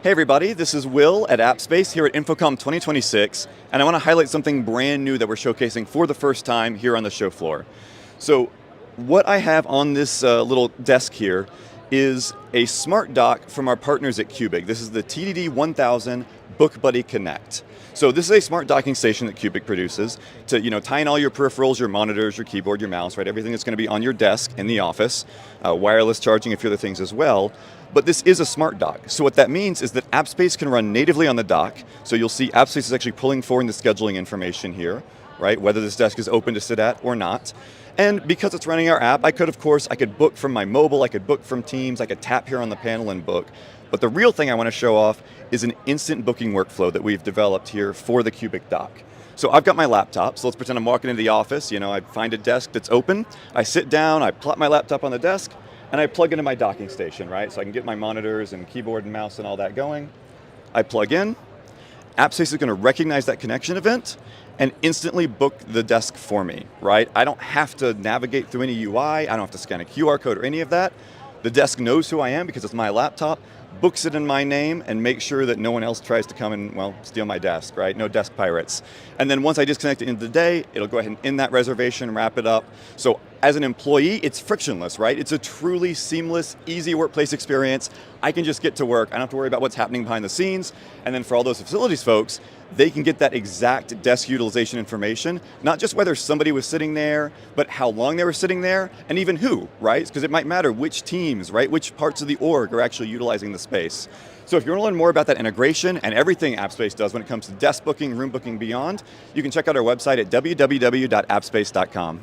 Hey everybody, this is Will at Appspace here at InfoComm 2026, and I want to highlight something brand new that we're showcasing for the first time here on the show floor. So what I have on this little desk here is a smart dock from our partners at Qbic. This is the TDD 1000 BookBuddy Connect. So this is a smart docking station that Qbic produces to tie in all your peripherals, your monitors, your keyboard, your mouse, right? Everything that's going to be on your desk in the office, wireless charging, a few other things as well. But this is a smart dock. So what that means is that Appspace can run natively on the dock. So you'll see Appspace is actually pulling forward the scheduling information here, right? Whether this desk is open to sit at or not. And because it's running our app, I could book from my mobile, I could book from Teams, I could tap here on the panel and book. But the real thing I want to show off is an instant booking workflow that we've developed here for the Qbic dock. So I've got my laptop, so let's pretend I'm walking into the office, I find a desk that's open, I sit down, I plop my laptop on the desk, and I plug into my docking station, right? So I can get my monitors and keyboard and mouse and all that going. I plug in, Appspace is going to recognize that connection event and instantly book the desk for me, right? I don't have to navigate through any UI, I don't have to scan a QR code or any of that. The desk knows who I am because it's my laptop, books it in my name, and makes sure that no one else tries to come and, steal my desk, right? No desk pirates. And then once I disconnect it into the day, it'll go ahead and end that reservation, wrap it up. So as an employee, it's frictionless, right? It's a truly seamless, easy workplace experience. I can just get to work. I don't have to worry about what's happening behind the scenes. And then for all those facilities folks, they can get that exact desk utilization information, not just whether somebody was sitting there, but how long they were sitting there, and even who, right? Because it might matter which teams, right? Which parts of the org are actually utilizing the space. So if you want to learn more about that integration and everything Appspace does when it comes to desk booking, room booking, beyond, you can check out our website at www.appspace.com.